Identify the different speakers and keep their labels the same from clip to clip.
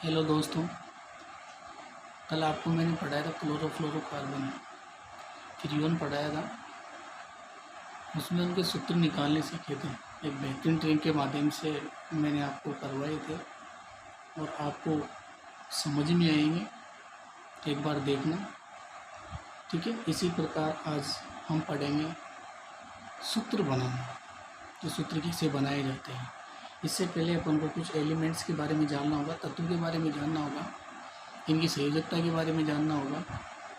Speaker 1: Hello दोस्तों। कल आपको मैंने पढ़ाया था क्लोरोफ्लोरोकार्बन, फ्रीऑन पढ़ाया था। उसमें उनके सूत्र निकालने सीखे थे। एक बेहतरीन ट्रिक के माध्यम से मैंने आपको करवाए थे और आपको समझ में आएंगे। एक बार देखना, ठीक है। इसी प्रकार आज हम पढ़ेंगे सूत्र बनाना, तो सूत्र कैसे बनाए जाते हैं। इससे पहले अपन को कुछ एलिमेंट्स के बारे में जानना होगा, तत्वों के बारे में जानना होगा, इनकी संयोजकता के बारे में जानना होगा।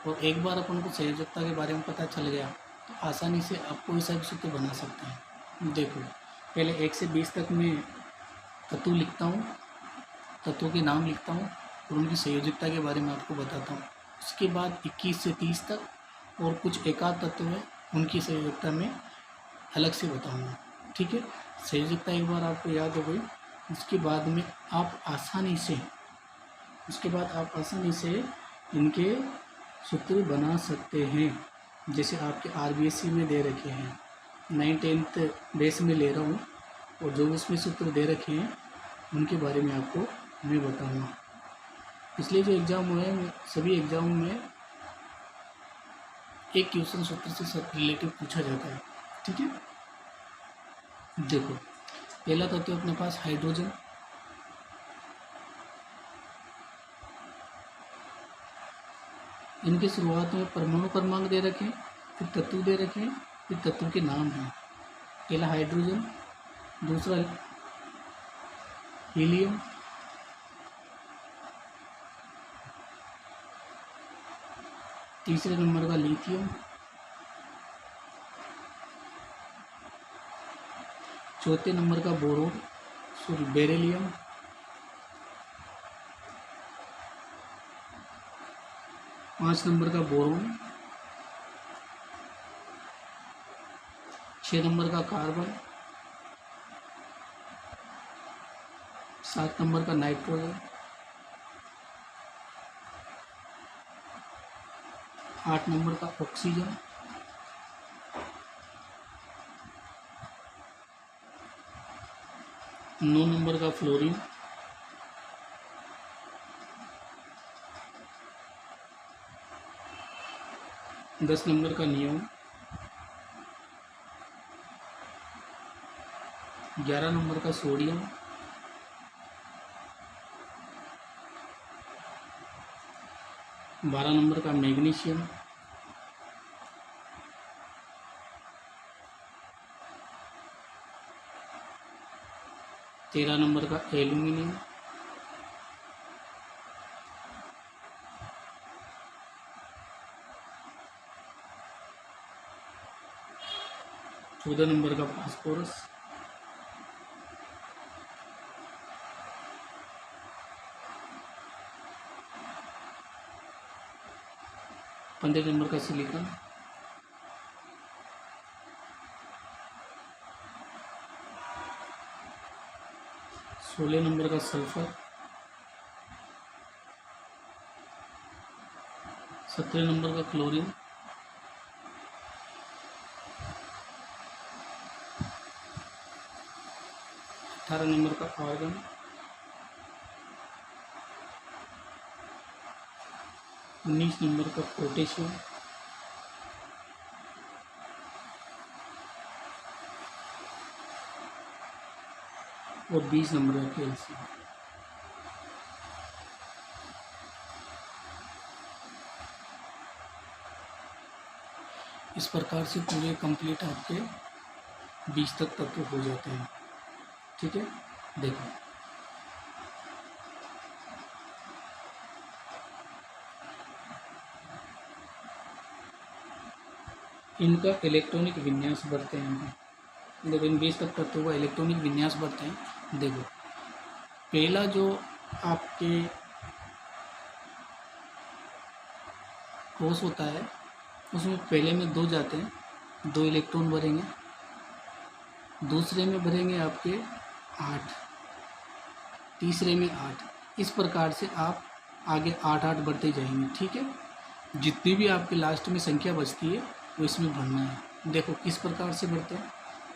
Speaker 1: और एक बार अपन को संयोजकता के बारे में पता चल गया तो आसानी से आप कोई सा भी सूत्र बना सकते हैं। देखो, पहले 1 से 20 तक मैं तत्व लिखता हूँ, तत्वों के नाम लिखता हूँ और उनकी संयोजकता के बारे में आपको बताता हूँ। उसके बाद 21 से 30 तक और कुछ एकाध तत्व है, उनकी संयोजकता में अलग से बताऊँगा, ठीक है। संयोजकता एक बार आपको याद हो गई, उसके बाद में आप आसानी से इनके सूत्र बना सकते हैं। जैसे आपके आरबीएससी में दे रखे हैं, 9th-10th बेस में ले रहा हूँ और जो उसमें सूत्र दे रखे हैं उनके बारे में आपको मैं बताऊँगा। पिछले जो एग्ज़ाम हुए हैं सभी एग्ज़ाम में एक क्वेश्चन सूत्र से सब रिलेटिव पूछा जाता है, ठीक है। देखो, पहला तत्व अपने पास हाइड्रोजन। इनके शुरुआत में परमाणु क्रमांक दे रखे हैं, फिर तत्व दे रखे हैं, फिर तत्व के नाम हैं। पहला हाइड्रोजन, दूसरा हीलियम, तीसरे नंबर का लिथियम, चौथे नंबर का बेरिलियम, पाँच नंबर का बोरोन, 6 नंबर का कार्बन, 7 नंबर का नाइट्रोजन, 8 नंबर का ऑक्सीजन, 9 नंबर का फ्लोरीन, 10 नंबर का नियोन, 11 नंबर का सोडियम, 12 नंबर का मैग्नीशियम, 13 नंबर का एल्यूमिनियम, 14 नंबर का फास्फोरस, 15 नंबर का सिलिकॉन, 16 नंबर का सल्फर, 17 नंबर का क्लोरीन, 18 नंबर का आर्गन, 19 नंबर का पोटेशियम, और 20 नंबर का कैल्शियम। इस प्रकार से पूरे कंप्लीट आपके 20 तक तत्व हो जाते हैं, ठीक है। देखो, इनका इलेक्ट्रॉनिक विन्यास बढ़ते हैं। देखो, इन 20 तक तत्वों का इलेक्ट्रॉनिक विन्यास बढ़ते हैं। देखो, पहला जो आपके कोष होता है उसमें पहले में 2 जाते हैं, 2 इलेक्ट्रॉन भरेंगे। दूसरे में भरेंगे आपके 8, तीसरे में 8। इस प्रकार से आप आगे 8-8 बढ़ते जाएंगे, ठीक है। जितनी भी आपके लास्ट में संख्या बचती है वो इसमें भरना है। देखो किस प्रकार से बढ़ते हैं।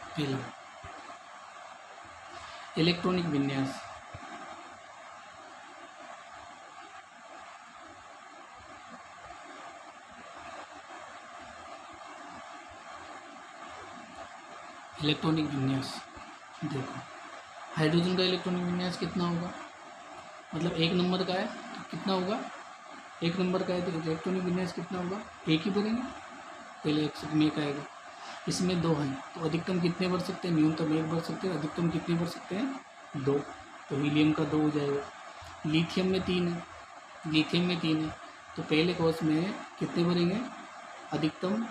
Speaker 1: पहला इलेक्ट्रॉनिक विन्यास, इलेक्ट्रॉनिक विन्यास देखो, हाइड्रोजन का इलेक्ट्रॉनिक विन्यास कितना होगा, मतलब एक नंबर का है तो कितना होगा, एक नंबर का है तो इलेक्ट्रॉनिक विन्यास कितना होगा, एक ही भरेंगे, पहले एक से एक आएगा। इसमें दो हैं तो अधिकतम कितने भर सकते हैं, न्यूनतम एक भर सकते हैं, अधिकतम कितने भर सकते हैं, दो, तो हीलियम का दो हो जाएगा। लिथियम में तीन है, लिथियम में तीन है तो पहले कोर्स में कितने भरेंगे, अधिकतम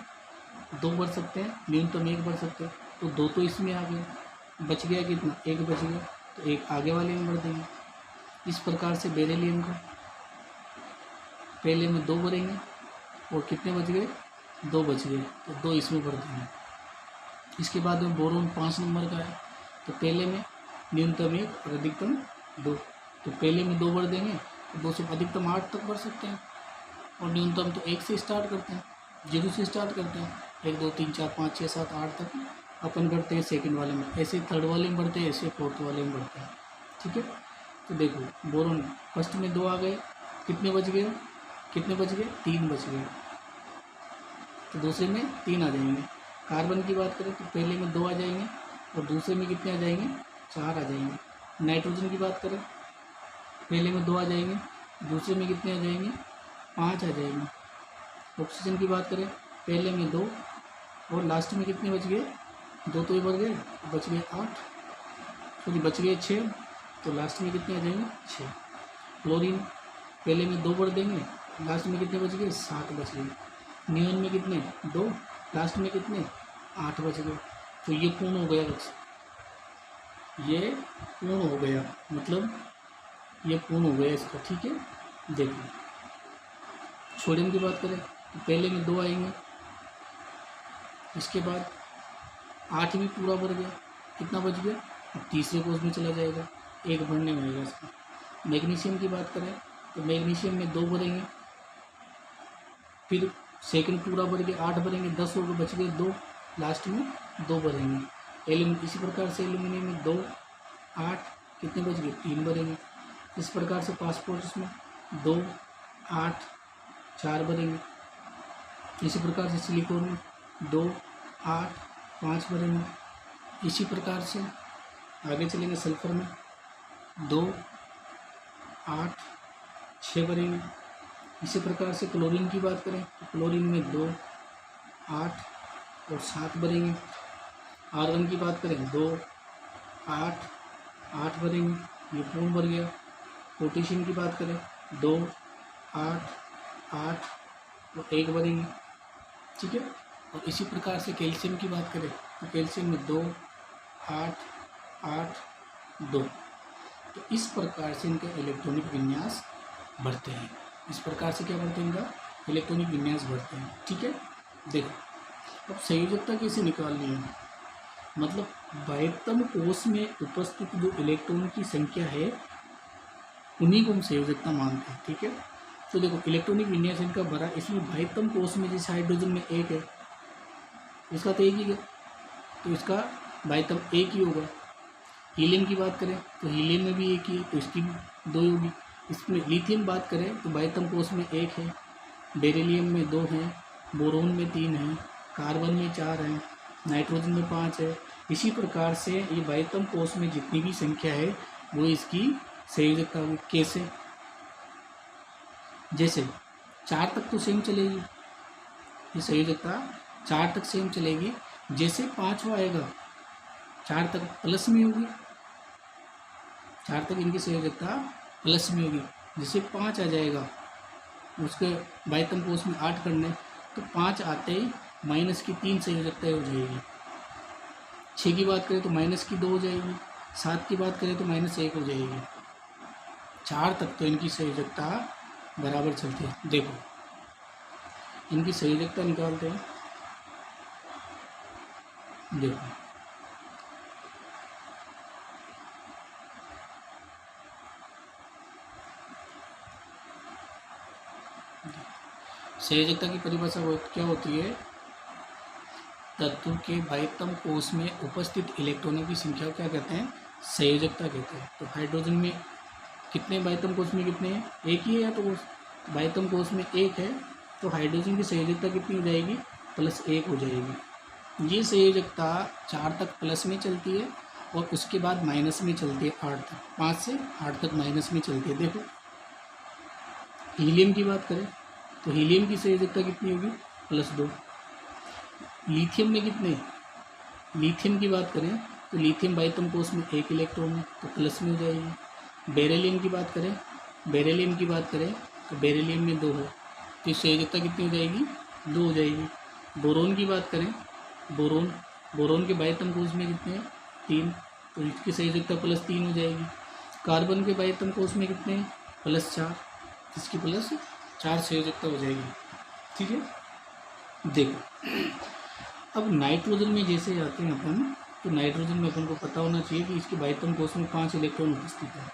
Speaker 1: दो भर सकते हैं, न्यूनतम एक भर सकते हैं, तो दो तो इसमें आ गए, बच गया कितना, एक बच गया, तो एक आगे वाले में भर देंगे। इस प्रकार से बेरिलियम का पहले में दो भरेंगे और कितने बच गए, दो बच गए, तो दो इसमें भर देंगे। इसके बाद में बोरोन 5 नंबर का है तो पहले में न्यूनतम एक और अधिकतम दो, तो पहले में दो भर देंगे तो दो से अधिकतम 8 तक भर सकते हैं, और न्यूनतम तो एक से स्टार्ट करते हैं, 0 से स्टार्ट करते हैं, 1 2 3 4 5 6 7 8 तक अपन करते हैं सेकंड वाले में, ऐसे थर्ड वाले में बढ़ते हैं, ऐसे फोर्थ वाले में बढ़ते हैं। ठीक है, तो देखो बोरोन फर्स्ट में दो आ गए, कितने बच गए, कितने बच गए, 3 बच गए, तो दूसरे में 3 आ जाएंगे। कार्बन की बात करें तो पहले में 2 आ जाएंगे और दूसरे में कितने आ जाएंगे, 4 आ जाएंगे। नाइट्रोजन की बात करें पहले में 2 आ जाएंगे, दूसरे में कितने आ जाएंगे, 5 आ जाएंगे। ऑक्सीजन की बात करें पहले में 2 और लास्ट में कितने बच गए, 2 तो ही बढ़ गए, बच गए 8, सॉरी बच गए 6, तो लास्ट में कितने आ जाएंगे, 6। क्लोरीन पहले में 2 भर देंगे, लास्ट में कितने बच गए, 7 बच गए। नियॉन में कितने, 2, लास्ट में कितने, 8 बच गए। तो ये पूर्ण हो गया बच्चे, ये पूर्ण हो गया, मतलब ये पूर्ण हो गया इसका। ठीक है, देखिए सोडियम की बात करें तो पहले में 2 आएंगे, इसके बाद 8 भी पूरा भर गया, कितना बच गया, अब तीसरे कोर्स में चला जाएगा, एक भरने में आएगा इसका। मैग्नीशियम की बात करें तो मैग्नीशियम में 2 भरेंगे, फिर सेकंड पूरा भर के 8 भरेंगे, 10 हो गए, बच गए 2, लास्ट में 2 भरेंगे। इसी प्रकार से एल्यूमिनियम में 2 8 कितने बच गए, 3 भरेंगे। इस प्रकार से फास्फोरस में 2 8 4 भरेंगे। इसी प्रकार से सिलिकॉन में 2 8 5 भरेंगे। इसी प्रकार से आगे चलेंगे, सल्फर में 2 8 6 भरेंगे। इसी प्रकार से क्लोरीन की बात करें तो क्लोरीन में 2 8 और 7 भरेंगे। आर्गन की बात करें 2 8 8 भरेंगे, ये पूर्ण भर गया। पोटेशियम की बात करें 2 8 8 और 1 भरेंगे। ठीक है, और इसी प्रकार से कैल्शियम की बात करें तो कैल्शियम में 2 8 8 2। तो इस प्रकार से इनके इलेक्ट्रॉनिक विन्यास बढ़ते हैं। इस प्रकार से क्या बढ़ते हैं, इनका इलेक्ट्रॉनिक विन्यास बढ़ते हैं। ठीक है, देखो अब संयोजकता कैसे निकालनी है, मतलब बाह्यतम कोश में उपस्थित जो इलेक्ट्रॉन की संख्या है उन्हीं को हम संयोजकता मानते हैं। ठीक है, तो देखो इलेक्ट्रॉनिक विन्यास इनका भरा, इसमें बाह्यतम कोश में जैसे हाइड्रोजन में 1 है, इसका तो 1 ही है, तो इसका बाह्यतम 1 ही होगा। हीलियम की बात करें तो हीलियम में भी 1 ही है, तो इसकी भी 2 होगी। इसमें लिथियम बात करें तो बाह्यतम कोश में 1 है, बेरिलियम में 2 हैं, बोरोन में 3 हैं, कार्बन में 4 हैं, नाइट्रोजन में 5 है। इसी प्रकार से ये बाह्यतम कोश में जितनी भी संख्या है वो इसकी संयोजकता होगी। कैसे, जैसे 4 तक तो सेम चलेगी, ये संयोजकता 4 तक सेम चलेगी। जैसे 5वां आएगा 4 तक प्लस में होगी, 4 तक इनकी संयोजकता प्लस में होगी। जैसे 5 आ जाएगा, उसके बाह्यतम कोश में 8 करने, तो 5 आते ही माइनस की 3 संयोजकता हो जाएगी। 6 की बात करें तो माइनस की 2 हो जाएगी, 7 की बात करें तो -1 हो जाएगी। 4 तक तो इनकी संयोजकता बराबर चलती है। देखो इनकी संयोजकता निकालते हैं, देखो संयोजकता की परिभाषा क्या होती है, तत्व के बाह्यतम कोश में उपस्थित इलेक्ट्रॉनों की संख्या क्या कहते हैं, संयोजकता कहते हैं। तो हाइड्रोजन में कितने, बाह्यतम कोश में कितने हैं, 1 ही है, तो बाह्यतम कोश में 1 है, तो हाइड्रोजन की संयोजकता कितनी हो जाएगी, +1 हो जाएगी। ये संयोजकता 4 तक प्लस में चलती है और उसके बाद माइनस में चलती है 8 तक, 5 से 8 तक माइनस में चलती है। देखो हीलियम की बात करें तो हीलियम की संयोजकता कितनी होगी, +2। लिथियम में कितने, लिथियम की बात करें तो लिथियम बाइतम कोष में 1 इलेक्ट्रॉन है तो प्लस में हो जाएगी। बेरिलियम की बात करें, बेरिलियम की बात करें तो बेरिलियम में 2 है तो इस संयोजकता कितनी हो जाएगी, 2 हो जाएगी। बोरोन की बात करें, बोरोन बोरोन के बाइतम कोष में कितने हैं, 3 तो इसकी संयोजकता +3 हो जाएगी। कार्बन के बाइतम कोष में कितने हैं, +4 इसकी +4 संयोजकता हो जाएगी। ठीक है, देखो अब नाइट्रोजन में जैसे जाते हैं अपन, तो नाइट्रोजन में अपन को पता होना चाहिए कि इसके बाइतम कोष में 5 इलेक्ट्रॉन उपस्थित है।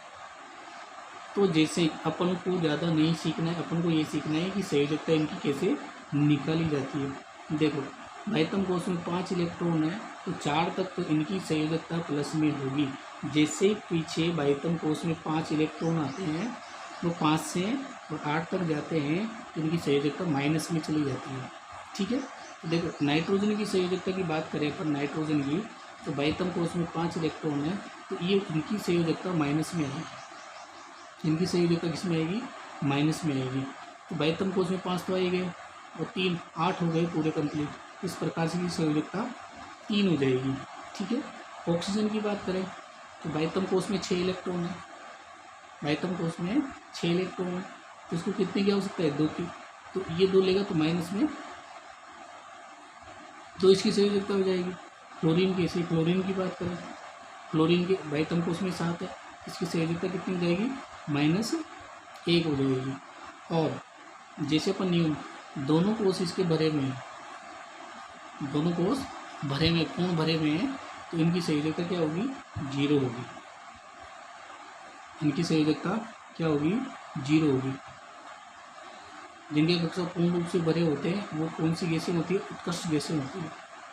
Speaker 1: तो जैसे अपन को ज़्यादा नहीं सीखना है, अपन को ये सीखना है कि संयोजकता इनकी कैसे निकाली जाती है। देखो बाइतम कोष में 5 इलेक्ट्रॉन है तो 4 तक तो इनकी संयोजकता प्लस में होगी। जैसे पीछे बाइतम कोष में 5 इलेक्ट्रॉन आते हैं वो 5 से और 8 तक जाते हैं तो इनकी संयोजकता माइनस में चली जाती है। ठीक है, तो देखो नाइट्रोजन की संयोजकता की बात करें अपन नाइट्रोजन की, तो बाइतम कोष में 5 इलेक्ट्रॉन है तो ये इनकी संयोजकता माइनस में आएगी। इनकी संयोजकता किस में आएगी, माइनस में आएगी। तो बाइतम कोष में 5 तो आए गए और 3 8 हो गए पूरे कंप्लीट। इस प्रकार से संयोजकता 3 हो जाएगी। ठीक है, ऑक्सीजन की बात करें तो बाइतम कोष में 6 इलेक्ट्रॉन है, बाइतम कोष में 6 इलेक्ट्रॉन है तो इसको कितने की आवश्यकता है, 2 की। तो ये 2 लेगा तो माइनस में तो इसकी संयोजकता हो जाएगी। क्लोरीन की, इसी क्लोरीन की बात करें, क्लोरीन के बाइतम कोष में 7 है, इसकी संयोजकता कितनी हो जाएगी, -1 हो जाएगी। और जैसे अपन नियम दोनों कोष इसके भरे में है, दोनों कोष भरे में पूर्ण भरे में है तो इनकी संयोजकता क्या होगी, 0 होगी। इनकी संयोजकता क्या होगी, 0 होगी। जिनके कक्षा पूर्ण रूप से भरे होते हैं वो कौन सी गैसें होती है, उत्कृष्ट गैसें होती है।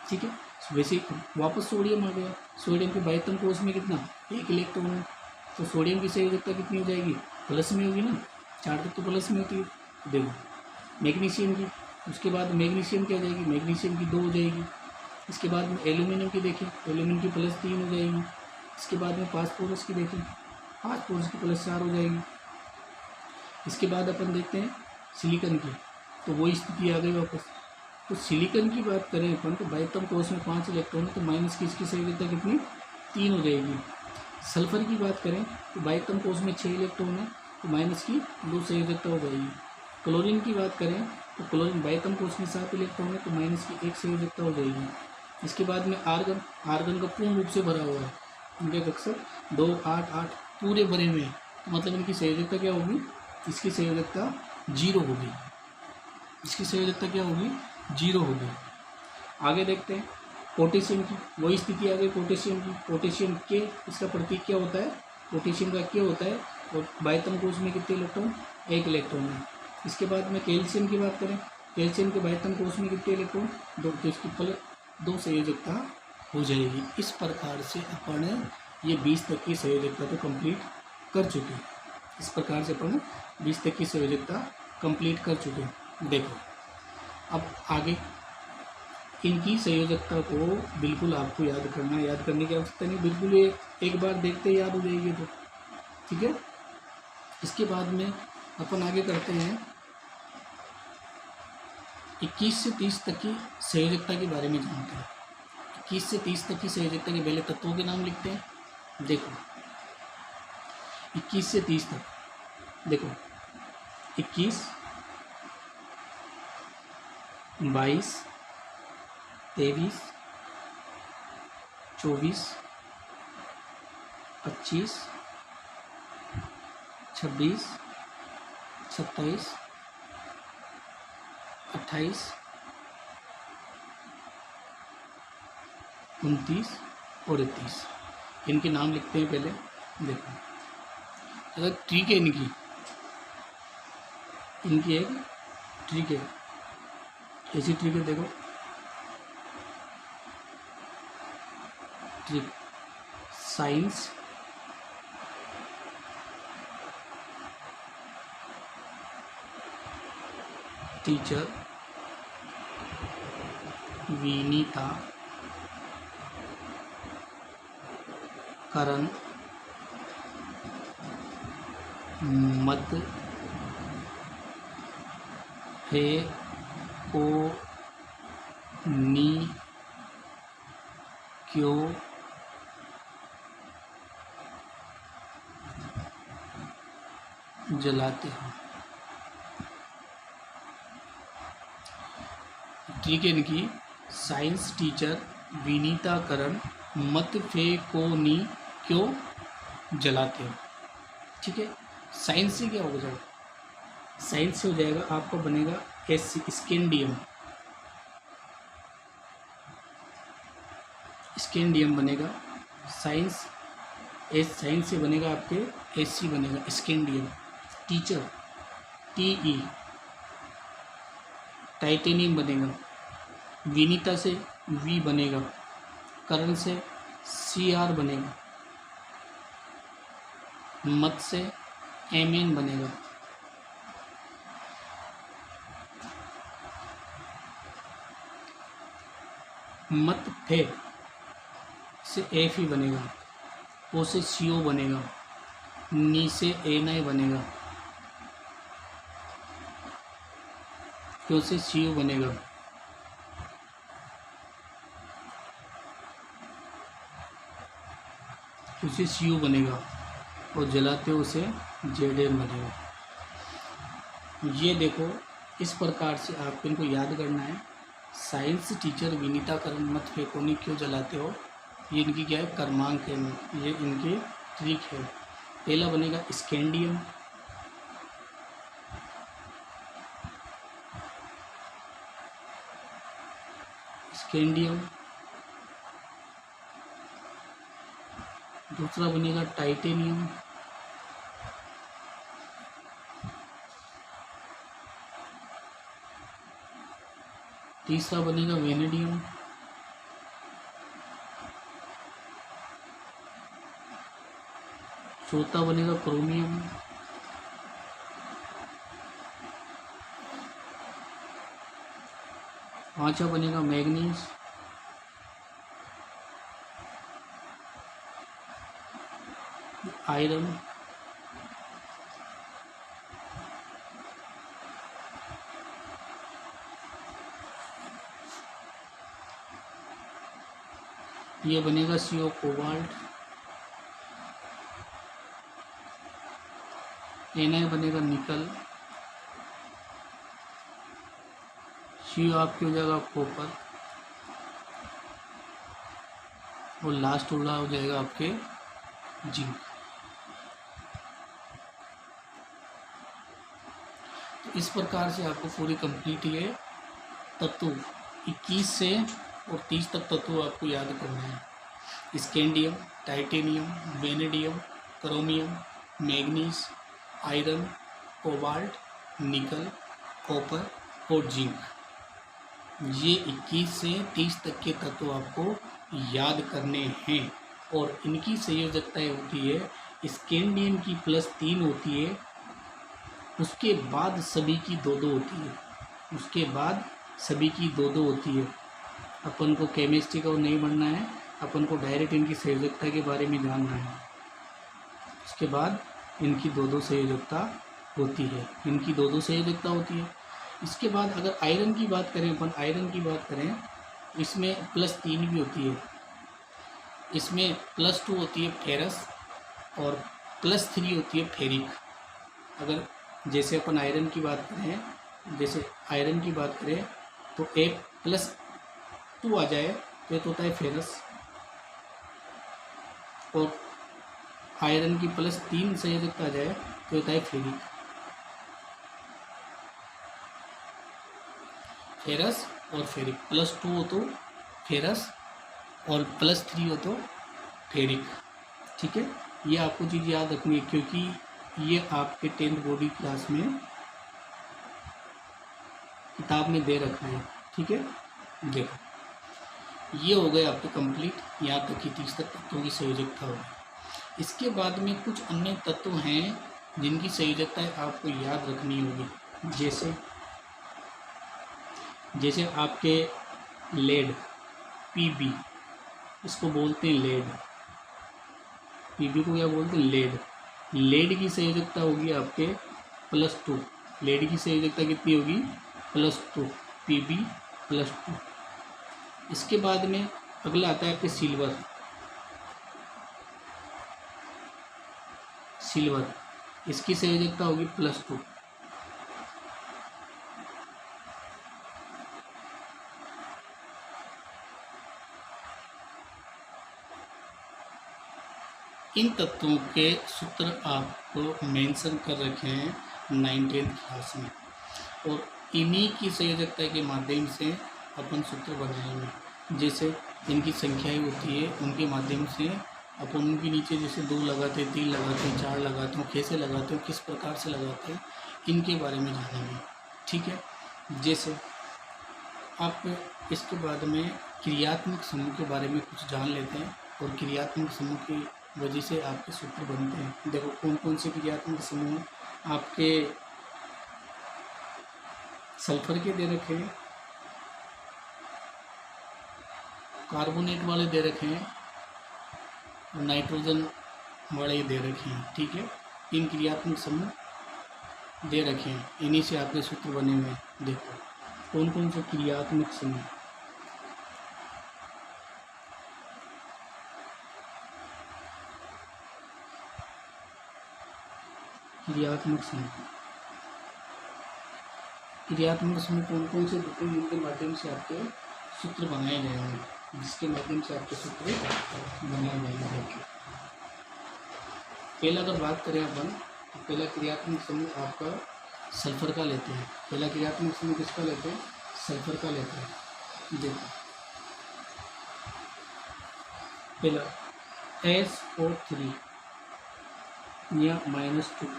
Speaker 1: ठीक है, वैसे वापस सोडियम आ गया, सोडियम के बाइतम कोष में कितना, 1 इलेक्ट्रॉन है तो सोडियम की संयोजकता कितनी हो जाएगी, प्लस में होगी ना, 4 तक तो प्लस में होती है। देखो मैग्नीशियम की, उसके बाद मैग्नीशियम क्या हो जाएगी, मैग्नीशियम की 2 हो जाएगी। इसके बाद में एल्यूमिनियम की देखें, एल्यूमिनियम की +3 हो जाएगी। इसके बाद में फास्फोरस की देखें, फास्फोरस की +4 हो जाएगी। इसके बाद अपन देखते हैं सिलिकन की, तो वही स्थिति आ गई वापस। तो सिलिकन की बात करें अपन तो बाइतम कोष में 5 इलेक्ट्रॉन है तो माइनस की इसकी संयोजकता कितनी, 3 हो जाएगी। सल्फर की बात करें तो बाइतम कोष में 6 इलेक्ट्रॉन है तो माइनस की 2 संयोजकता हो जाएगी। क्लोरीन की बात करें तो क्लोरीन बाइतम कोष में 7 इलेक्ट्रॉन है तो माइनस की 1 संयोजकता हो जाएगी। इसके बाद में आर्गन, आर्गन का पूर्ण रूप से भरा हुआ है, इनके कक्षक 2 8 8 पूरे भरे में है तो मतलब इनकी संयोजकता क्या होगी, इसकी संयोजकता 0 होगी। इसकी संयोजकता क्या होगी, 0 होगी। आगे देखते हैं पोटेशियम की, वही स्थिति आ गई पोटेशियम की। पोटेशियम के, इसका प्रतीक क्या होता है, पोटेशियम का क्या होता है, और बाइतम कोष में कितने इलेक्ट्रॉन, 1 इलेक्ट्रॉन है। इसके बाद में कैल्शियम की बात करें, कैल्शियम के बाइतम कोष में कितने इलेक्ट्रॉन, 2, तो इसकी 2 संयोजकता हो जाएगी। इस प्रकार से अपन ये 20 तक की संयोजकता तो कंप्लीट कर चुके हैं। इस प्रकार से अपन 20 तक की संयोजकता कंप्लीट कर चुके हैं। देखो अब आगे इनकी संयोजकता को बिल्कुल आपको याद करना, याद करने की आवश्यकता नहीं, बिल्कुल ये एक बार देखते याद हो जाएगी तो ठीक है। इसके बाद में अपन आगे करते हैं 21 से 30 तक की संयोजकता के बारे में जानते हैं। 21 से 30 तक की संयोजकता के पहले तत्वों के नाम लिखते हैं। देखो 21 से 30 तक, देखो 21 22 23 24 25 26 27 28 29 और 31, इनके नाम लिखते हैं पहले। देखो अगर ट्रिक है इनकी एक ट्रिक है, ऐसी ट्रिक है, देखो ट्रिक साइंस टीचर विनीता करण मत फे को नी क्यों जलाते हो। ठीक है इनकी, साइंस टीचर विनीता करण मत फे को नी क्यों जलाते हो। ठीक है, साइंस से क्या हो जाएगा, साइंस से हो जाएगा आपका बनेगा एस स्कैंडियम, स्कैंडियम बनेगा। साइंस एस साइंस से बनेगा आपके एस सी बनेगा scandium. Teacher T E titanium बनेगा। विनीता से वी बनेगा। करण से सी आर बनेगा। मत से एम एन बनेगा। मत फे से एफ ही बनेगा। ओ से सी ओ बनेगा। नी से एन आई बनेगा। क्यों से सी ओ बनेगा। उसे सी यू बनेगा और जलाते उसे जेड एन बनेगा। ये देखो, इस प्रकार से आपको इनको याद करना है। साइंस टीचर विनीता करण मत फेकोनी क्यों जलाते हो, ये इनकी क्या है, क्रमांक है, ये इनके ट्रिक है। पहला बनेगा स्कैंडियम, स्कैंडियम। दूसरा बनेगा टाइटेनियम, तीसरा बनेगा वेनेडियम, चौथा बनेगा क्रोमियम, पांचवा बनेगा मैग्नीज, आयरन, ये बनेगा सीओ कोबाल्ट, Na बनेगा निकल, सीओ आपकी हो जाएगा कॉपर, और लास्ट उड़ा हो जाएगा आपके जिंक। तो इस प्रकार से आपको पूरी कंप्लीट ये तत्व 21 से और 30 तक तत्व आपको याद करना है। Scandium, titanium, vanadium, chromium, manganese, iron, cobalt, निकल, कॉपर और जिंक। ये 21 से 30 तक के तत्व आपको याद करने हैं और इनकी संयोजकताएं होती है, स्कैंडियम की +3 होती है, उसके बाद सभी की 2-2 होती है, उसके बाद सभी की 2-2 होती है। अपन को केमिस्ट्री का नहीं बनना है, अपन को डायरेक्ट इनकी संयोजकता के बारे में जानना है। उसके बाद इनकी 2-2 संयोजकता होती है, इनकी 2-2 संयोजकता होती है। इसके बाद अगर आयरन की बात करें, अपन आयरन की बात करें, इसमें +3 भी होती है, इसमें +2 होती है फेरस और +3 होती है फेरिक। अगर जैसे अपन आयरन की बात करें, जैसे आयरन की बात करें तो एक +2 आ जाए तो एक होता है फेरस, और आयरन की +3 संयोजकता आ जाए तो होता है फेरिक। फेरस और फेरिक, +2 हो तो फेरस और +3 हो तो फेरिक। ठीक है, ये आपको चीज़ याद रखनी है क्योंकि ये आपके 10th बॉडी क्लास में किताब में दे रखा है। ठीक है, देखो ये हो गए आपके कंप्लीट, यहाँ तक कि 30 तक तत्वों की संयोजकता होगी। इसके बाद में कुछ अन्य तत्व हैं जिनकी संयोजकताएं आपको याद रखनी होगी, जैसे आपके लेड, पीबी, इसको बोलते हैं लेड, Pb को क्या बोलते हैं, लेड। लेड की संयोजकता होगी आपके +2। लेड की संयोजकता कितनी होगी, +2, Pb +2। इसके बाद में अगला आता है आपके सिल्वर। सिल्वर इसकी संयोजकता होगी +2। इन तत्वों के सूत्र आपको मेंशन कर रखे हैं 19th क्लास में, और इन्हीं की संयोजकता के माध्यम से अपन सूत्र बनाएंगे। जैसे इनकी संख्याएं होती है, उनके माध्यम से अपन उनके नीचे जैसे 2 लगाते, 3 लगाते, 4 लगाते हो, कैसे लगाते हो, किस प्रकार से लगाते हैं, इनके बारे में जानेंगे। ठीक है, जैसे आप इसके बाद में क्रियात्मक समूह के बारे में कुछ जान लेते हैं, और क्रियात्मक समूह की वजह से आपके सूत्र बनते हैं। देखो कौन कौन से क्रियात्मक समूह आपके सल्फर के दे रखे हैं, कार्बोनेट वाले दे रखे हैं, और नाइट्रोजन वाले दे रखे हैं। ठीक है, 3 क्रियात्मक समूह दे रखे हैं, इन्हीं से आपके सूत्र बने हुए हैं। देखो कौन कौन से क्रियात्मक समूह, क्रियात्मक समूह, क्रियात्मक समूह कौन कौन से होते हैं, जिनके माध्यम से आपके सूत्र बनाए गए हैं, जिसके माध्यम से आपके सूत्र बनाए जाएंगे। पहला अगर बात करें अपन, तो पहला क्रियात्मक समूह आपका सल्फर का लेते हैं। पहला क्रियात्मक समूह किसका लेते हैं, सल्फर का लेते हैं। देखो पहला SO3 या -2,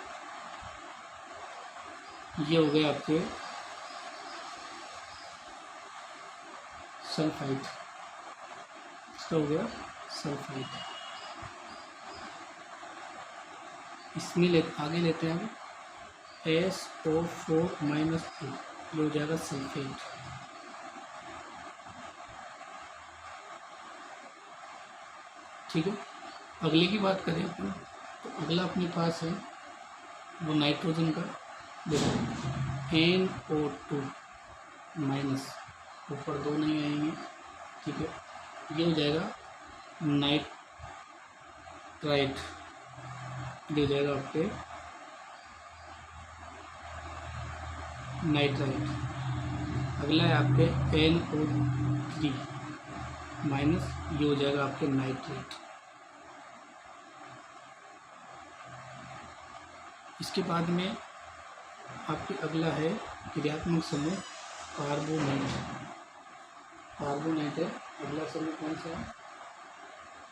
Speaker 1: ये हो गए आपके सल्फाइड, इसका हो गया सल्फाइड। इसमें आगे लेते हैं हम SO4-2, ये हो जाएगा सल्फेट। ठीक है, अगले की बात करें अपन, तो अगला अपने पास है वो नाइट्रोजन का। देखो NO2-, ऊपर 2 नहीं आएंगे। ठीक है, ये हो जाएगा नाइट्राइट, ये हो जाएगा आपके नाइट्राइट। अगला है आपके NO3-, ये हो जाएगा आपके नाइट्रेट। इसके बाद में आपके अगला है क्रियात्मक समूह कार्बोनेट। कार्बोनेट है अगला समूह, कौन सा है,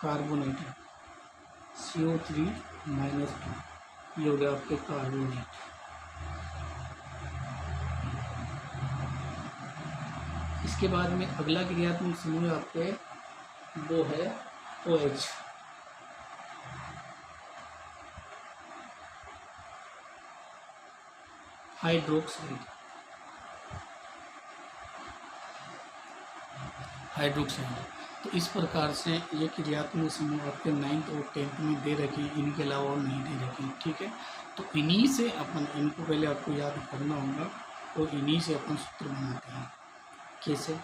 Speaker 1: कार्बोनेट है, CO3-2, ये हो गया आपके कार्बोनेट। इसके बाद में अगला क्रियात्मक समूह आपके वो है OH। हाइड्रोक्साइड, तो इस प्रकार से ये क्रियात्मक समूह आपके 9th और 10th में दे रखे हैं, इनके अलावा और नहीं दे रखे हैं। ठीक है, तो इन्हीं से अपन, इनको पहले आपको याद करना होगा, और इन्हीं से अपन सूत्र बनाते हैं। कैसे,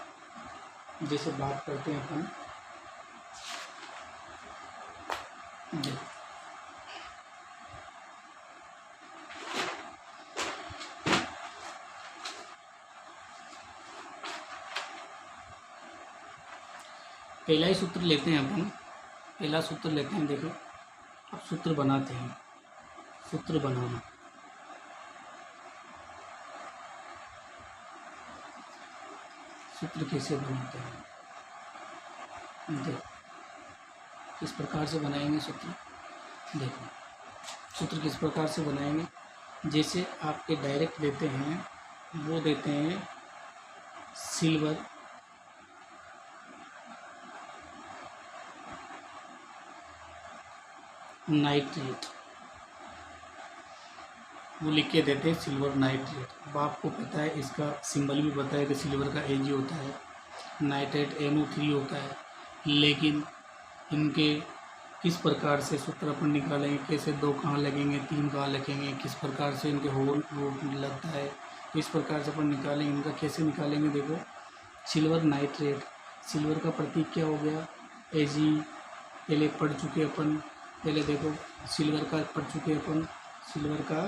Speaker 1: जैसे बात करते हैं अपन, पहला ही सूत्र लेते हैं अपन, पहला सूत्र लेते हैं। देखो अब सूत्र बनाते हैं, सूत्र बनाना। सूत्र कैसे बनाते हैं, देखो किस प्रकार से बनाएंगे सूत्र। देखो सूत्र किस प्रकार से बनाएंगे, जैसे आपके डायरेक्ट देते हैं, वो देते हैं सिल्वर, नाइट्रेट, वो लिख के देते हैं सिल्वर नाइट्रेट। अब आपको पता है, इसका सिंबल भी पता है कि सिल्वर का Ag होता है, नाइट्रेट NO3 होता है, लेकिन इनके किस प्रकार से सूत्र अपन निकालेंगे, कैसे 2 कहाँ लगेंगे, 3 कहाँ लगेंगे, किस प्रकार से इनके होल वो लगता है, इस प्रकार से अपन निकालेंगे। इनका कैसे निकालेंगे, देखो सिल्वर नाइट्रेट, सिल्वर का प्रतीक क्या हो गया, Ag, पहले पढ़ चुके अपन, पहले देखो सिल्वर का पढ़ चुके अपन, सिल्वर का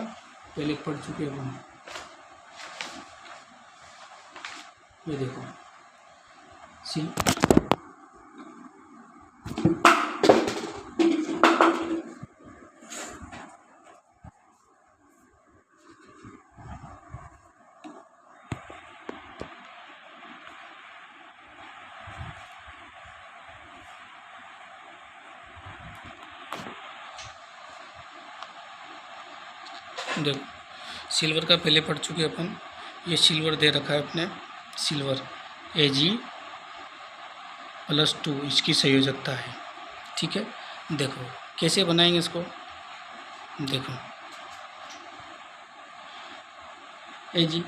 Speaker 1: पहले पढ़ चुके अपन, ये देखो देखो सिल्वर का पहले पढ़ चुके अपन, ये सिल्वर दे रखा है अपने, सिल्वर Ag+2 इसकी संयोजकता है, ठीक है। देखो कैसे बनाएंगे इसको, देखो Ag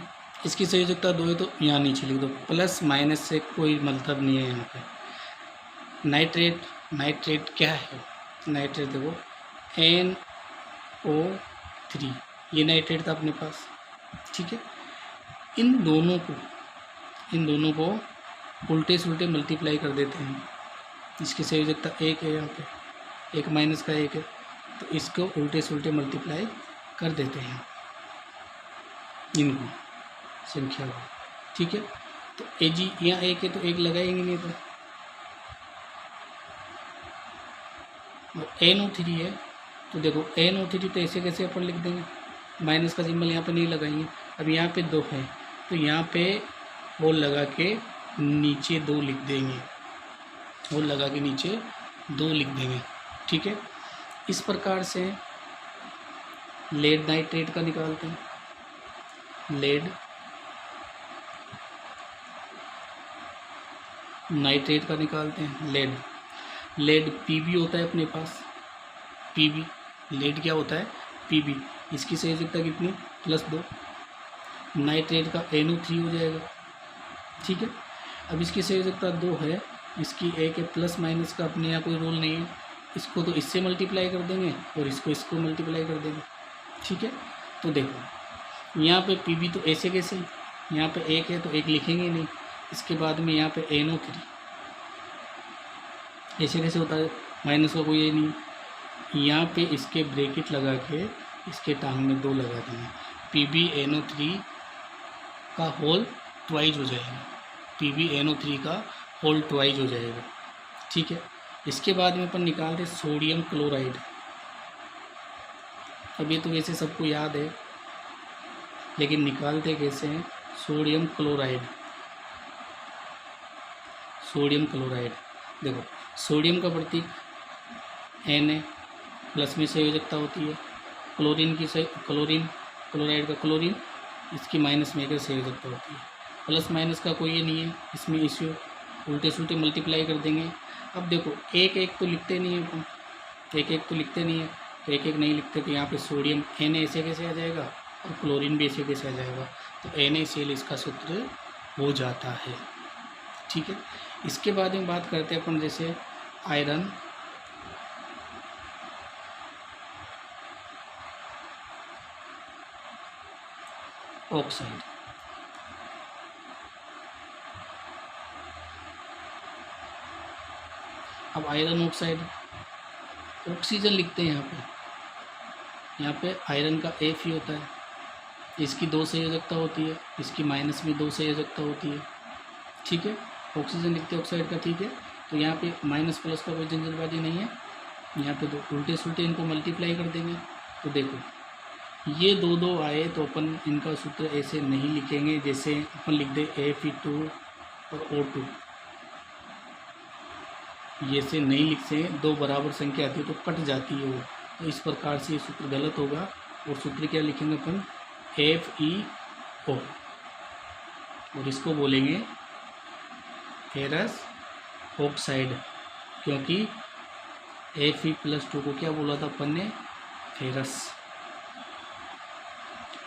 Speaker 1: इसकी संयोजकता 2 है तो यहाँ नीचे लिख दो, प्लस माइनस से कोई मतलब नहीं है यहाँ पे। नाइट्रेट क्या है, नाइट्रेट देखो NO3, ये नाइट्रेट था अपने पास, ठीक है। इन दोनों को उल्टे सुल्टे मल्टीप्लाई कर देते हैं। इसकी संयोजकता 1 है, यहाँ पे 1 माइनस का 1 है, तो इसको उल्टे सुल्टे मल्टीप्लाई कर देते हैं इनको संख्या को, ठीक है। तो Ag यहाँ 1 है तो 1 लगाएंगे नहीं, तो NO3 है तो देखो NO3 तो ऐसे कैसे अपन लिख देंगे, माइनस का सिंबल यहाँ पे नहीं लगाएंगे। अब यहाँ पे 2 है तो यहाँ पे होल लगा के नीचे 2 लिख देंगे, होल लगा के नीचे 2 लिख देंगे, ठीक है। इस प्रकार से लेड नाइट्रेट का निकालते हैं, लेड नाइट्रेट का निकालते हैं। लेड Pb होता है अपने पास, Pb लेड क्या होता है, Pb, इसकी संयोजकता कितनी, +2, नाइट्रेट का NO3 हो जाएगा, ठीक है। अब इसकी संयोजकता 2 है, इसकी 1 है, प्लस माइनस का अपने यहाँ कोई रोल नहीं है, इसको तो इससे मल्टीप्लाई कर देंगे और इसको मल्टीप्लाई कर देंगे, ठीक है। तो देखो यहाँ पे Pb तो ऐसे कैसे, यहाँ पे 1 है तो 1 लिखेंगे नहीं, इसके बाद में यहाँ पे NO3 ऐसे कैसे होता है, माइनस का कोई ये नहीं, यहाँ पे इसके ब्रैकेट लगा के इसके टांग में 2 लगा देंगे, PbNO3 का होल ट्वाइज हो जाएगा, PbNO3 का होल ट्वाइज हो जाएगा, ठीक है। इसके बाद में अपन निकालते सोडियम क्लोराइड। अब ये तो वैसे सबको याद है, लेकिन निकालते कैसे हैं, सोडियम क्लोराइड। देखो सोडियम का प्रतीक Na, प्लस में संयोजकता होती है, क्लोराइड का क्लोरीन, इसकी माइनस में संयोजकता होती है, प्लस माइनस का कोई ये नहीं है, इसमें इश्यू उल्टे सुल्टे मल्टीप्लाई कर देंगे। अब देखो 1 तो लिखते नहीं है अपन, 1 तो लिखते नहीं है, तो 1 नहीं लिखते तो यहाँ पे सोडियम Na ऐसे कैसे आ जाएगा और क्लोरीन भी ऐसे कैसे आ जाएगा, तो NaCl इसका सूत्र हो जाता है, ठीक है। इसके बाद में बात करते हैं अपन जैसे आयरन ऑक्साइड। अब आयरन ऑक्साइड, ऑक्सीजन लिखते हैं यहाँ पे आयरन का Fe होता है, इसकी 2 संयोजकता होती है, इसकी माइनस में 2 संयोजकता होती है, ठीक है। ऑक्सीजन लिखते हैं ऑक्साइड का, ठीक है। तो यहाँ पे माइनस प्लस का कोई झंझटबाजी नहीं है, यहाँ पे 2 उल्टे सुल्टे इनको मल्टीप्लाई कर देंगे। तो देखो ये 2 आए तो अपन इनका सूत्र ऐसे नहीं लिखेंगे जैसे अपन लिख दे Fe2 और O2, ये से नहीं लिखते, 2 बराबर संख्या आती है तो कट जाती है वो, तो इस प्रकार से ये सूत्र गलत होगा। और सूत्र क्या लिखेंगे अपन, FeO, और इसको बोलेंगे फेरस ऑक्साइड, क्योंकि Fe+2 को क्या बोला था अपन ने, फेरस,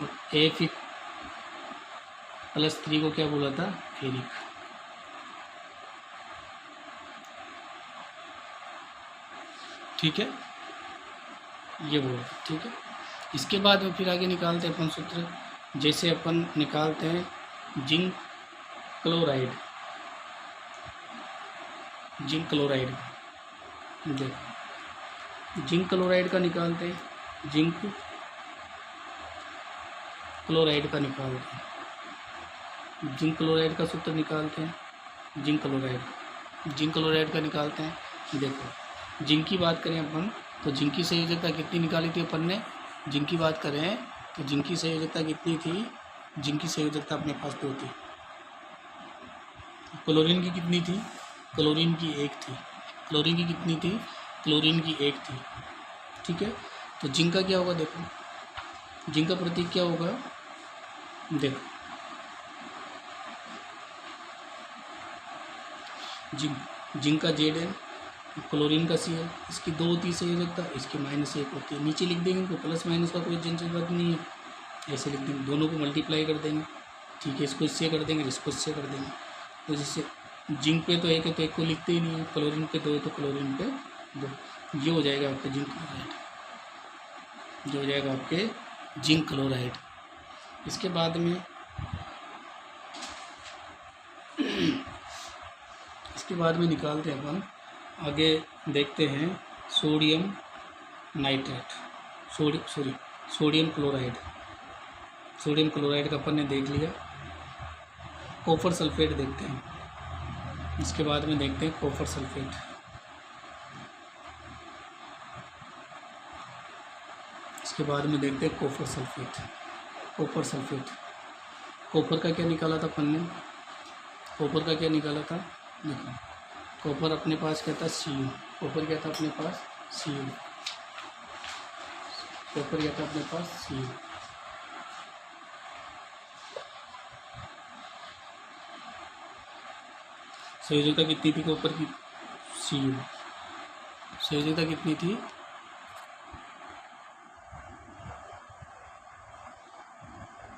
Speaker 1: और Fe+3 को क्या बोला था, फेरिक। ठीक है, ये बोल, ठीक है। इसके बाद में फिर आगे निकालते हैं अपन सूत्र, जैसे अपन निकालते हैं जिंक क्लोराइड, जिंक क्लोराइड, देखो जिंक क्लोराइड का निकालते हैं, जिंक क्लोराइड का निकालते हैं, जिंक क्लोराइड का सूत्र निकालते हैं, जिंक क्लोराइड का निकालते हैं। देखो जिंक की बात करें अपन तो जिंक की संयोजकता कितनी निकाली थी अपन ने, जिंक की बात करें तो जिंक की संयोजकता कितनी थी, जिंक की संयोजकता अपने पास 2 थी। क्लोरीन की कितनी थी, क्लोरीन की 1 थी, क्लोरीन की कितनी थी, क्लोरीन की 1 थी, ठीक है। तो जिंक का क्या होगा, देखो जिंक का प्रतीक क्या होगा, देखो जिंक का Zn, क्लोरीन का Cl, इसकी 2 होती है संयोजकता, इसकी -1 होती है। नीचे लिख देंगे इनको, प्लस माइनस का कोई झंझट नहीं है, ऐसे लिख देंगे, दोनों को मल्टीप्लाई कर देंगे, ठीक है। इसको इससे कर देंगे, इसको इससे कर देंगे, तो जैसे जिंक पे तो 1 है तो 1 को लिखते ही नहीं है, क्लोरीन पे 2 है तो क्लोरीन पे 2, ये हो जाएगा आपका जिंक क्लोराइड, ये हो जाएगा आपके जिंक क्लोराइड। इसके बाद में निकालते हैं अपन, आगे देखते हैं sodium nitrate, sodium chloride, sodium chloride का अपन ने देख लिया। कॉपर सल्फेट देखते हैं, इसके बाद में देखते हैं कॉपर सल्फेट, इसके बाद में देखते हैं copper sulphate, copper sulphate, copper का क्या निकाला था अपन ने, कॉपर का क्या निकाला था, देखो कॉपर अपने पास क्या था, Cu, कॉपर क्या था अपने पास, Cu, कॉपर क्या था अपने पास, Cu, संयोजकता कितनी थी कॉपर की, Cu, संयोजकता कितनी थी,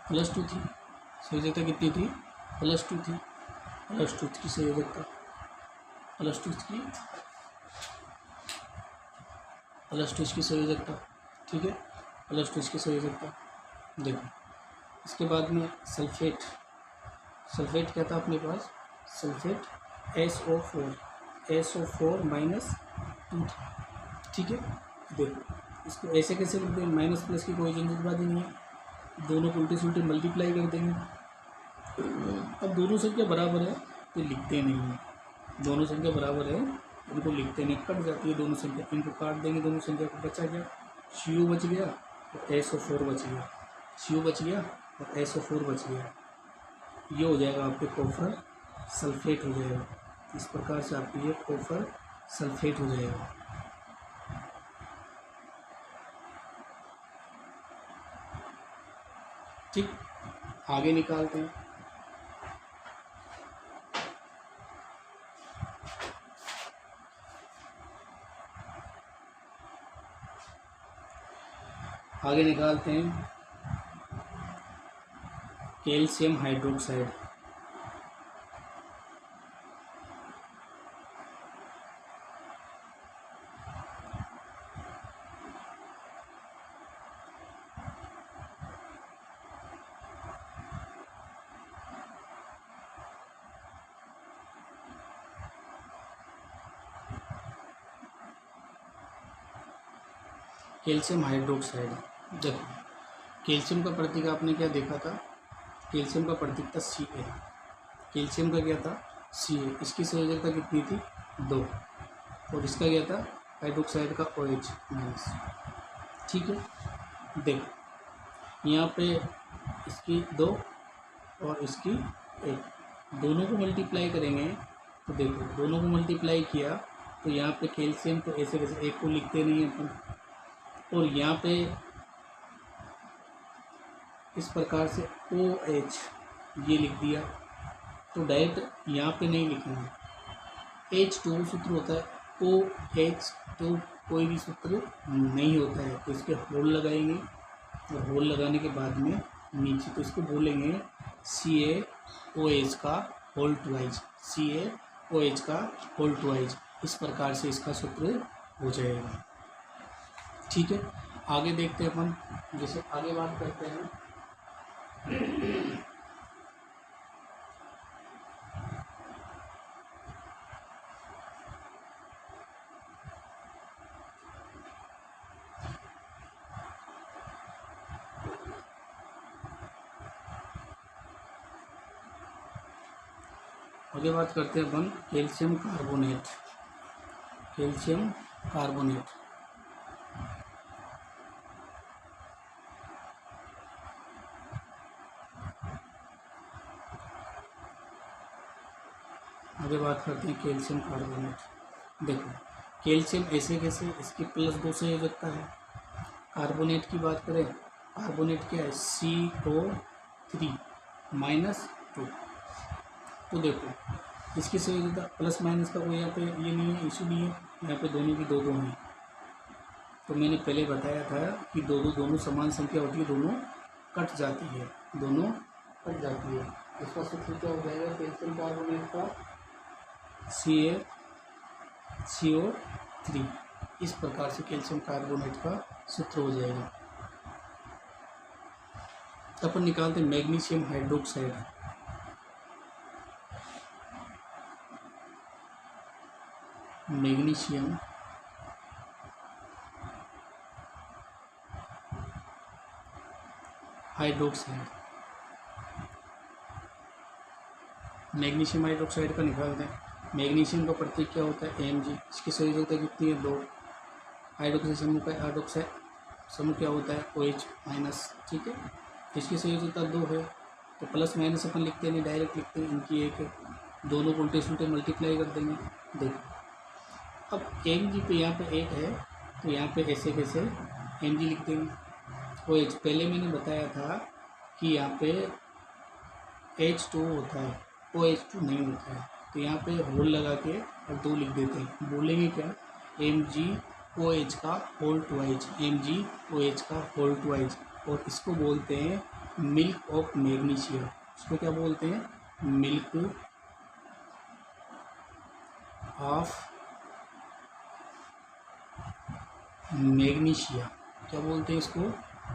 Speaker 1: +2 थी, संयोजकता कितनी थी, +2 थी, +2 की संयोजकता, +2 की संयोजकता, ठीक है, +2 की संयोजकता। देखो इसके बाद में सल्फेट, सल्फेट क्या था अपने पास, सल्फेट SO4 -2 था, ठीक है। देखो इसको ऐसे कैसे लिख दें, माइनस प्लस की कोई झंझट बात ही नहीं है, दोनों को उल्टे सुल्टे मल्टीप्लाई कर देंगे। अब दोनों संख्या बराबर है तो लिखते नहीं हैं, दोनों संख्या बराबर है इनको लिखते नहीं, कट जाती है दोनों संख्या, इनको काट देंगे, दोनों संख्या को बचा क्या, Cu बच गया और SO4 बच गया, Cu बच गया और SO4 बच गया, ये हो जाएगा आपके कॉपर सल्फेट हो जाएगा। इस प्रकार से आपके ये कॉपर सल्फेट हो जाएगा। ठीक, आगे निकालते हैं, आगे निकालते हैं कैल्शियम हाइड्रोक्साइड, कैल्शियम हाइड्रोक्साइड। देखो कैल्शियम का प्रतीक आपने क्या देखा था, कैल्शियम का प्रतीक था Ca, कैल्शियम का क्या था Ca, इसकी संयोजकता कितनी थी 2, और इसका क्या था हाइड्रोक्साइड का OH माइनस, ठीक है। देखो यहाँ पे इसकी 2 और इसकी 1, दोनों को मल्टीप्लाई करेंगे तो देखो दोनों को मल्टीप्लाई किया तो यहाँ पे कैल्शियम तो ऐसे कैसे 1 को लिखते नहीं है अपन, और यहाँ पे इस प्रकार से OH ये लिख दिया, तो डायरेक्ट यहाँ पे नहीं लिखेंगे, H2 सूत्र होता है, OH तो कोई भी सूत्र नहीं होता है, तो इसके होल लगाएंगे और होल लगाने के बाद में नीचे तो इसको बोलेंगे CaOH का होल ट्वाइज, CaOH का होल ट्वाइज, इस प्रकार से इसका सूत्र हो जाएगा। ठीक है, आगे देखते हैं अपन। जैसे आगे बात करते हैं, आगे बात करते हैं अपन कैल्शियम कार्बोनेट। कैल्शियम कार्बोनेट आगे बात करते हैं कैल्शियम कार्बोनेट। देखो, कैल्शियम ऐसे कैसे, इसकी +2 से योजकता है। कार्बोनेट की बात करें, कार्बोनेट क्या है, CO3 -2। तो देखो, इसकी संयोजकता प्लस माइनस का कोई यहाँ पे ये नहीं है, इशू नहीं है, यहाँ पे दोनों की 2-2 हैं। तो मैंने पहले बताया था कि दोनों समान संख्या होती है, दोनों कट जाती है, दोनों कट जाती है। इसका सूत्र क्या हो जाएगा कैल्शियम कार्बोनेट का, CO3। इस प्रकार से कैल्शियम कार्बोनेट का सूत्र हो जाएगा। तो अपन निकालते हैं magnesium hydroxide. Magnesium hydroxide, magnesium hydroxide का निकालते हैं। मैग्नीशियम का प्रतीक क्या होता है, Mg। इसकी संयोजकता कितनी है, 2। हाइड्रोक्साइड समूह का हाइड्रोक्साइड समूह क्या होता है, OH-। ठीक है, इसकी संयोजकता 2 है, तो प्लस माइनस अपन लिखते नहीं, डायरेक्ट लिखते हैं, इनकी 1 है, दोनों को उल्टे सुल्टे मल्टीप्लाई कर देंगे। देखो, अब Mg पे यहाँ पे 1 है, तो यहाँ पे ऐसे कैसे Mg लिख देंगे। OH पहले मैंने बताया था कि यहाँ पे H2 होता है, OH2 नहीं होता है, तो यहाँ पे होल लगा के और 2 लिख देते हैं। बोलेंगे क्या, MgOH का होल ट्वाइज, MgOH का होल ट्वाइज। और इसको बोलते हैं मिल्क ऑफ मैग्नीशिया। इसको क्या बोलते हैं, मिल्क ऑफ मैग्नीशिया। क्या बोलते हैं इसको,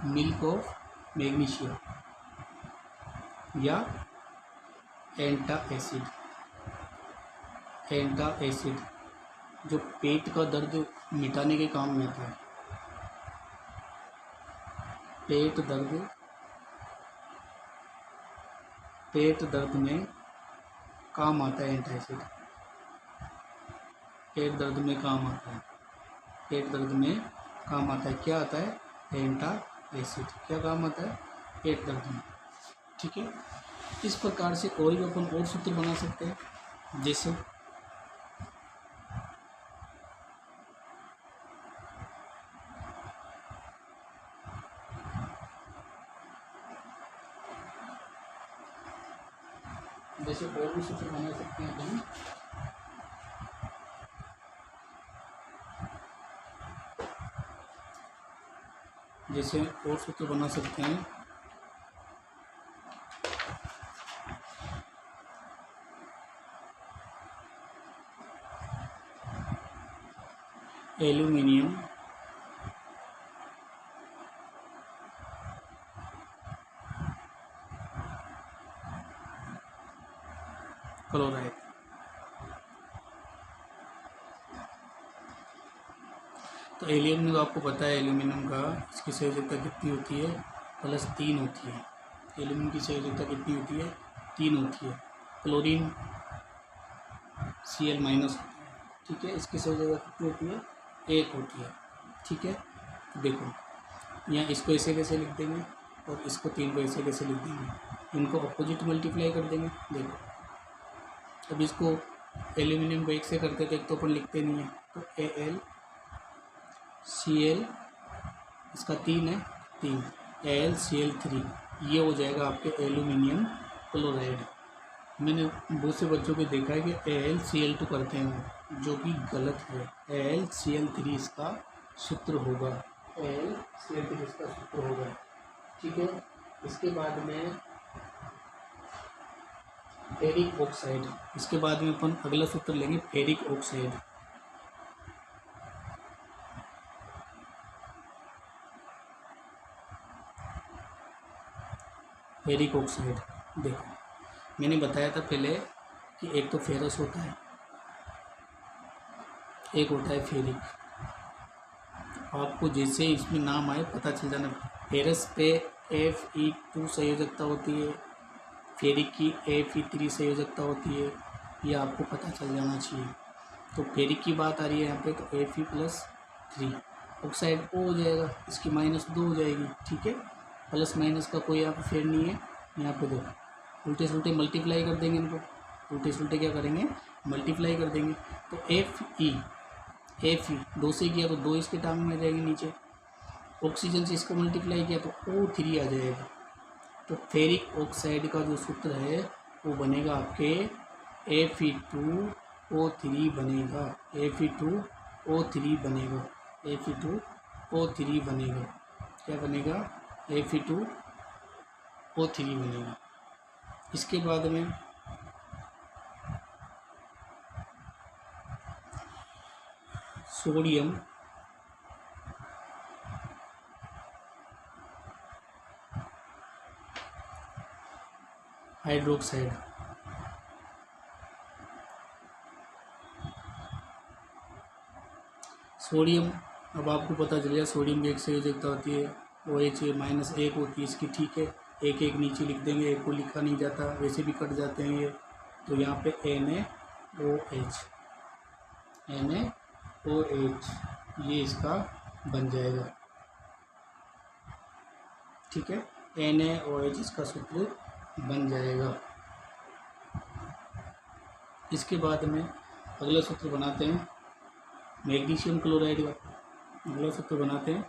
Speaker 1: मिल्क ऑफ मैग्नीशिया या एंटा एसिड। एंटा एसिड जो पेट का दर्द मिटाने के काम में आता है, पेट दर्द में काम आता है एंटा एसिड। पेट दर्द में काम आता है, पेट दर्द में काम आता है, क्या आता है, एंटा एसिड। क्या काम आता है, पेट दर्द में। ठीक है, इस प्रकार से और भी अपन और सूत्र बना सकते हैं। जैसे और भी सूत्र बना सकते हैं अपन। जैसे और सूत्र बना सकते हैं, एल्यूमिनियम क्लोराइड। तो एल्यूमिनियम आपको पता है, एल्यूमिनियम का इसकी संयोजकता कितनी होती है, +3 होती है। एल्यूमिनियम की संयोजकता कितनी होती है, 3 होती है। क्लोरीन Cl- होती है। ठीक है, इसकी संयोजकता कितनी होती है, 1 होती है। ठीक है, देखो यहाँ इसको ऐसे कैसे लिख देंगे और इसको 3 को ऐसे कैसे लिख देंगे, इनको अपोजिट मल्टीप्लाई कर देंगे। देखो, अब इसको एल्यूमिनियम को 1 से करते थे, तो अपन लिखते नहीं है, तो AlCl, इसका 3 है, 3 AlCl3, ये हो जाएगा आपके एल्यूमिनियम क्लोराइड। मैंने बहुत से बच्चों को देखा है कि AlCl2 करते हैं, जो कि गलत है। AlCl3 इसका सूत्र होगा, AlCl3 इसका सूत्र होगा। ठीक है, इसके बाद में फेरिक ऑक्साइड, इसके बाद में अपन अगला सूत्र लेंगे फेरिक ऑक्साइड। Ferric oxide. देखो मैंने बताया था पहले कि एक तो फेरस होता है, एक होता है फेरिक। आपको जैसे इसमें नाम आए पता चल जाना। फेरस पे Fe2 संयोजकता होती है, फेरिक की Fe3 संयोजकता होती है, ये आपको पता चल जाना चाहिए। तो फेरिक की बात आ रही है यहाँ पे, तो Fe+3 ऑक्साइड O हो जाएगा, इसकी -2 हो जाएगी। ठीक है, प्लस माइनस का कोई यहाँ पे फेर नहीं है। यहाँ पे देखो उल्टे सुल्टे मल्टीप्लाई कर देंगे इनको, उल्टे सुल्टे क्या करेंगे, मल्टीप्लाई कर देंगे। तो Fe 2 से किया तो 2 इसके टांग में आ जाएगी नीचे, ऑक्सीजन से इसको मल्टीप्लाई किया तो O3 आ जाएगा। तो फेरिक ऑक्साइड का जो सूत्र है वो बनेगा आपके Fe2O3 बनेगा, Fe2O3 बनेगा, Fe2O3 बनेगा। क्या बनेगा, Fe2O3 बनेगा। इसके बाद में सोडियम हाइड्रोक्साइड। सोडियम, अब आपको पता चल गया सोडियम की एक संयोजकता होती है OH -1 होती है इसकी। ठीक है, एक एक नीचे लिख देंगे, एक को लिखा नहीं जाता, वैसे भी कट जाते हैं ये। तो यहाँ पे NaOH ये इसका बन जाएगा। ठीक है, NaOH इसका सूत्र बन जाएगा। इसके बाद में अगला सूत्र बनाते हैं मैग्नीशियम क्लोराइड का। अगला सूत्र बनाते हैं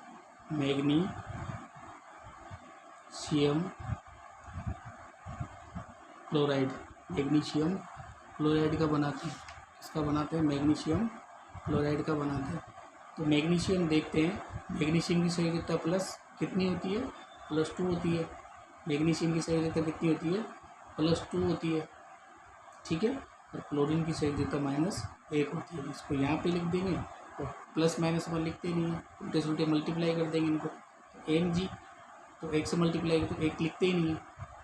Speaker 1: मैग्नीशियम क्लोराइड। मैग्नीशियम क्लोराइड का बनाते हैं, इसका बनाते हैं मैग्नीशियम क्लोराइड का बनाते हैं। तो मैग्नीशियम देखते हैं, मैग्नीशियम की संयोजकता प्लस कितनी होती है, +2 होती है। मैग्नीशियम की संयोजकता कितनी होती है, +2 होती है। ठीक है, और क्लोरीन की संयोजकता -1 होती है। इसको यहाँ पे लिख देंगे, तो प्लस माइनस अपन लिखते नहीं है, उल्टे सुल्टे मल्टीप्लाई कर देंगे इनको। Mg तो 1 से मल्टीप्लाई तो 1 लिखते ही नहीं है,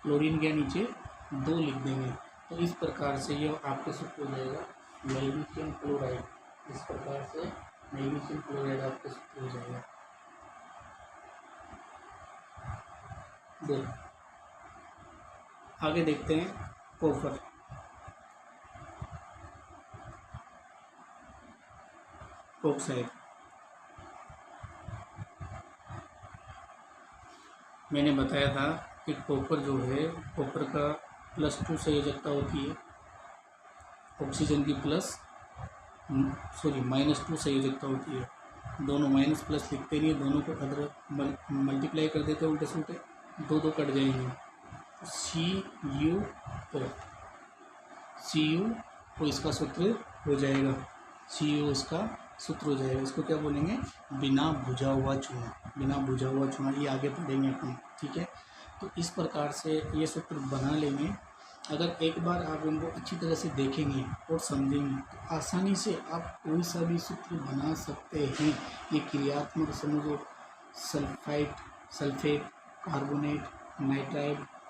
Speaker 1: क्लोरीन के नीचे 2 लिख देंगे। तो इस प्रकार से ये आपके सूत्र हो जाएगा मैग्नीशियम क्लोराइड। इस प्रकार से मैग्नीशियम क्लोराइड आपके सूत्र हो जाएगा। देखो आगे देखते हैं कॉपर। ऑक्साइड मैंने बताया था कि कॉपर जो है, कॉपर का +2 संयोजकता होती है, ऑक्सीजन की -2 संयोजकता होती है। दोनों माइनस प्लस लिखते नहीं है, दोनों को अदर मल्टीप्लाई कर देते हैं उल्टे सुल्टे, 2 कट जाएंगे। Cu इसका सूत्र हो जाएगा, Cu इसका सूत्र हो जाएगा। इसको क्या बोलेंगे, बिना बुझा हुआ चूना। बिना बुझा हुआ चूना, ये आगे पढ़ेंगे अपन। ठीक है, तो इस प्रकार से ये सूत्र बना लेंगे। अगर एक बार आप इनको अच्छी तरह से देखेंगे और समझेंगे तो आसानी से आप कोई सा भी सूत्र बना सकते हैं। ये क्रियात्मक समझो, सल्फेट, कार्बोनेट,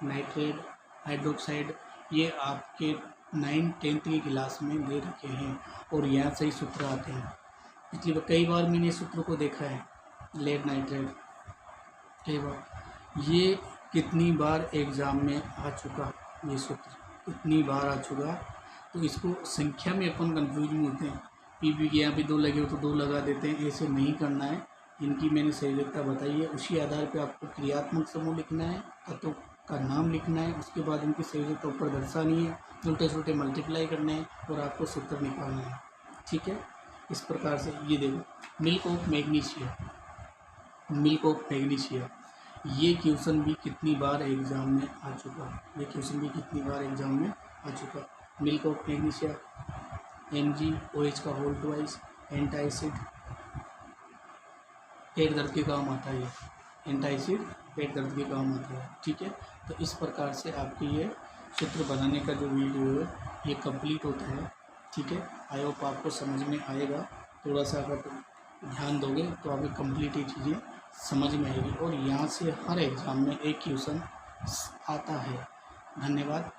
Speaker 1: नाइट्रेट, हाइड्रोक्साइड, ये आपके 9th-10th की क्लास में दे रखे हैं और यहाँ से ही सूत्र आते हैं। पिछली कई बार मैंने सूत्र को देखा है, लेड नाइट्रेट, कई बार ये कितनी बार एग्ज़ाम में आ चुका, ये सूत्र कितनी बार आ चुका। तो इसको संख्या में अपन कंफ्यूज नहीं होते हैं, पी के यहाँ पे 2 लगे हो तो 2 लगा देते हैं, ऐसे नहीं करना है। इनकी मैंने संयोजकता बताई है, उसी आधार पे आपको क्रियात्मक समूह लिखना है, तत्वों का नाम लिखना है, उसके बाद इनकी संयोजकता ऊपर दर्शानी है, उल्टे सुल्टे मल्टीप्लाई करने हैं और आपको सूत्र निकालना है। ठीक है, इस प्रकार से ये देखो मिल्क ऑफ मैग्नीशिया, ये क्वेश्चन भी कितनी बार एग्जाम में आ चुका, मिल्क ऑफ मैग्नीशिया, MgOH का होल ट्वाइस, एंटाइसिड, पेट दर्द के काम आता है, एंटाइसिड पेट दर्द के काम आता है। ठीक है, तो इस प्रकार से आपकी ये सूत्र बनाने का जो वीडियो है ये कंप्लीट होता है। ठीक है, आई होप आपको समझ में आएगा। थोड़ा सा अगर ध्यान दोगे तो आपकी कंप्लीट ये चीज़ें समझ में आएगी और यहाँ से हर एग्ज़ाम में एक क्वेश्चन आता है। धन्यवाद।